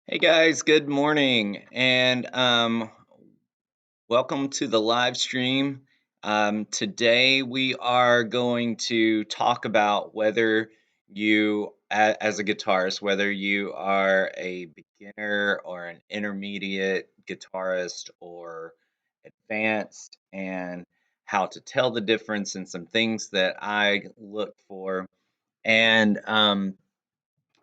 Hey guys, good morning, and welcome to the live stream. Today we are going to talk about whether as a guitarist, whether you are a beginner or an intermediate guitarist or advanced, and how to tell the difference and some things that I look for. And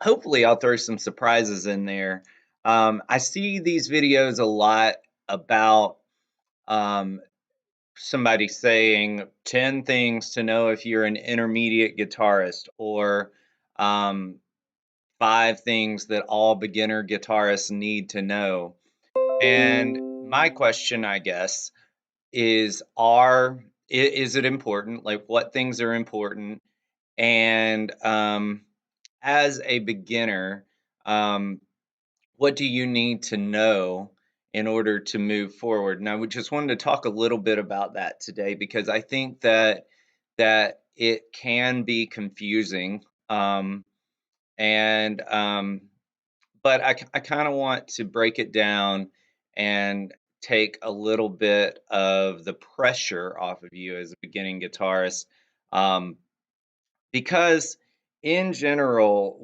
hopefully I'll throw some surprises in there. I see these videos a lot about um, somebody saying 10 things to know if you're an intermediate guitarist, or um, 5 things that all beginner guitarists need to know. And my question, I guess, is it important? Like, what things are important? And as a beginner, um, what do you need to know in order to move forward? And I would just wanted to talk a little bit about that today because I think that it can be confusing. And But I kind of want to break it down and take a little bit of the pressure off of you as a beginning guitarist. Um, because in general,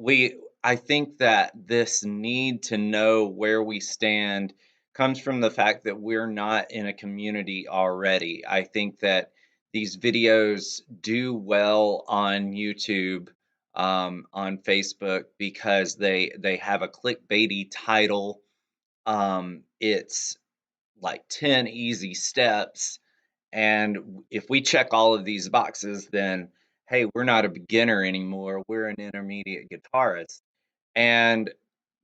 I think that this need to know where we stand comes from the fact that we're not in a community already. I think that these videos do well on YouTube, on Facebook, because they have a clickbaity title. It's like 10 easy steps, and if we check all of these boxes, then hey, we're not a beginner anymore. We're an intermediate guitarist. And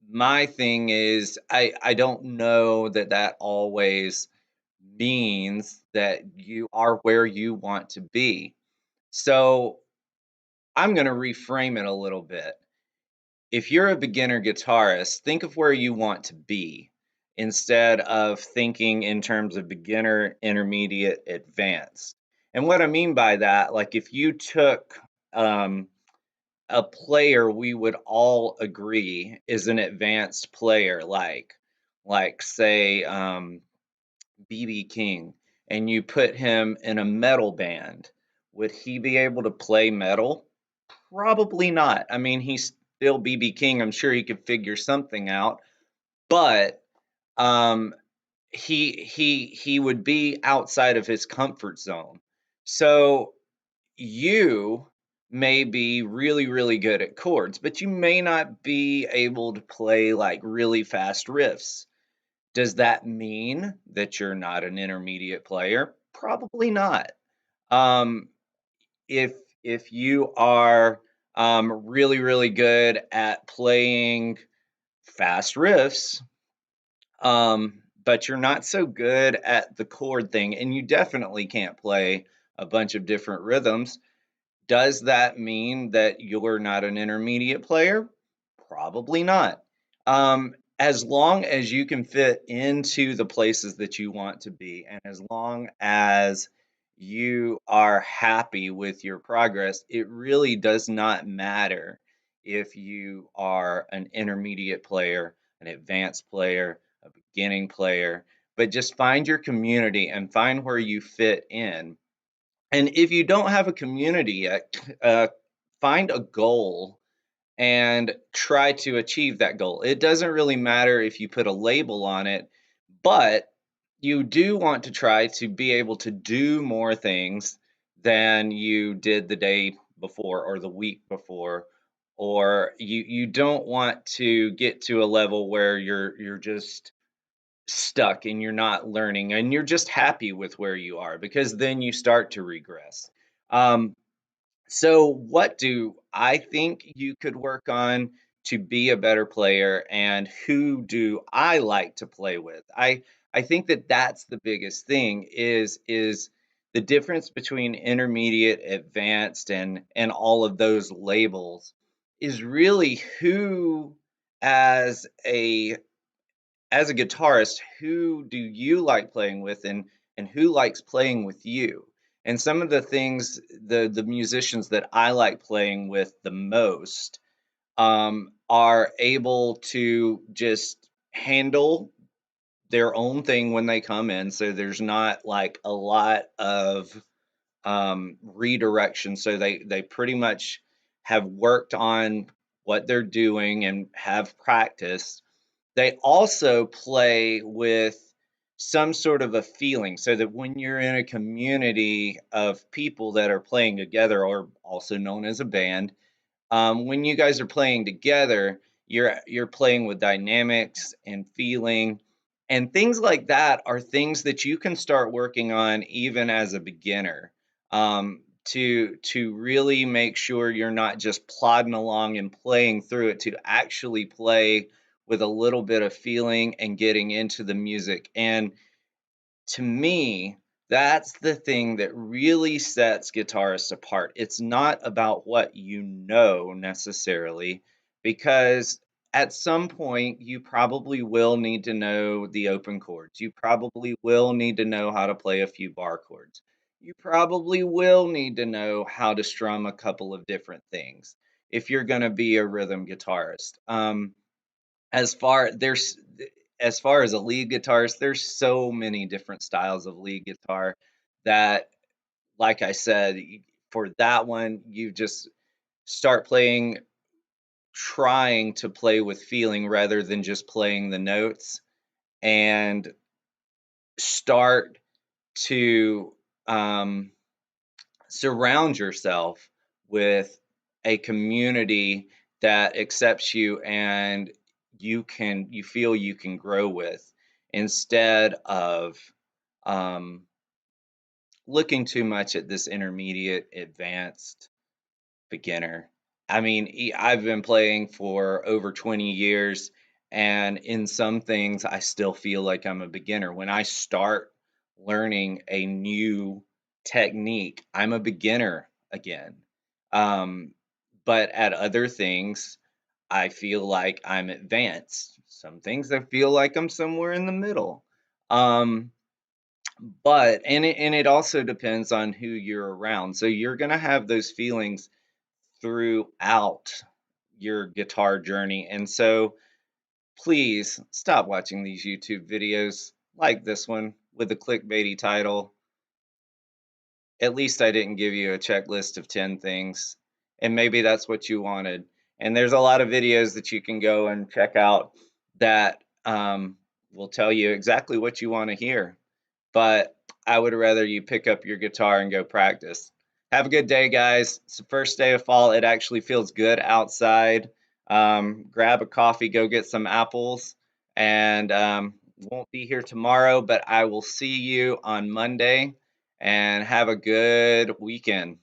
my thing is, I don't know that that always means that you are where you want to be. So I'm going to reframe it a little bit. If you're a beginner guitarist, think of where you want to be instead of thinking in terms of beginner, intermediate, advanced. And what I mean by that, like if you took um, a player we would all agree is an advanced player, like say BB King, and you put him in a metal band, would he be able to play metal? Probably not. I mean, he's still BB King. I'm sure he could figure something out, but um, he would be outside of his comfort zone. So you may be really, really good at chords, but you may not be able to play like really fast riffs. Does that mean that you're not an intermediate player? Probably not. Um, if if you are really, really good at playing fast riffs, but you're not so good at the chord thing, and you definitely can't play a bunch of different rhythms, does that mean that you're not an intermediate player? Probably not. As long as you can fit into the places that you want to be, and as long as you are happy with your progress, it really does not matter if you are an intermediate player, an advanced player, a beginning player, but just find your community and find where you fit in. And if you don't have a community yet, find a goal and try to achieve that goal. It doesn't really matter if you put a label on it, but you do want to try to be able to do more things than you did the day before or the week before, or you don't want to get to a level where you're just stuck and you're not learning and you're just happy with where you are, because then you start to regress. Um, so, what do I think you could work on to be a better player, and who do I like to play with? I think that that's the biggest thing is the difference between intermediate, advanced, and all of those labels is really who, as a guitarist, who do you like playing with, and who likes playing with you? And some of the things, the musicians that I like playing with the most, are able to just handle their own thing when they come in, so there's not like a lot of redirection. So they pretty much have worked on what they're doing and have practiced. They also play with some sort of a feeling so that when you're in a community of people that are playing together, or also known as a band, when you guys are playing together, you're playing with dynamics and feeling, and things like that are things that you can start working on even as a beginner, to really make sure you're not just plodding along and playing through it, to actually play with a little bit of feeling and getting into the music. And to me, that's the thing that really sets guitarists apart. It's not about what you know necessarily, because at some point you probably will need to know the open chords. You probably will need to know how to play a few bar chords. You probably will need to know how to strum a couple of different things if you're going to be a rhythm guitarist. As far there's as far as a lead guitarist, there's so many different styles of lead guitar that, like I said, for that one, you just start playing, trying to play with feeling rather than just playing the notes, and start to um, surround yourself with a community that accepts you and you feel you can grow with, instead of um, looking too much at this intermediate advanced beginner. I mean, I've been playing for over 20 years, and in some things, I still feel like I'm a beginner. When I start learning a new technique, I'm a beginner again. Um, but at other things, I feel like I'm advanced. Some things I feel like I'm somewhere in the middle. Um, but it also depends on who you're around. So you're gonna have those feelings throughout your guitar journey. And so please stop watching these YouTube videos like this one with a clickbaity title. At least I didn't give you a checklist of 10 things. And maybe that's what you wanted. And there's a lot of videos that you can go and check out that will tell you exactly what you want to hear. But I would rather you pick up your guitar and go practice. Have a good day, guys. It's the first day of fall. It actually feels good outside. Grab a coffee, go get some apples, and won't be here tomorrow, but I will see you on Monday, and have a good weekend.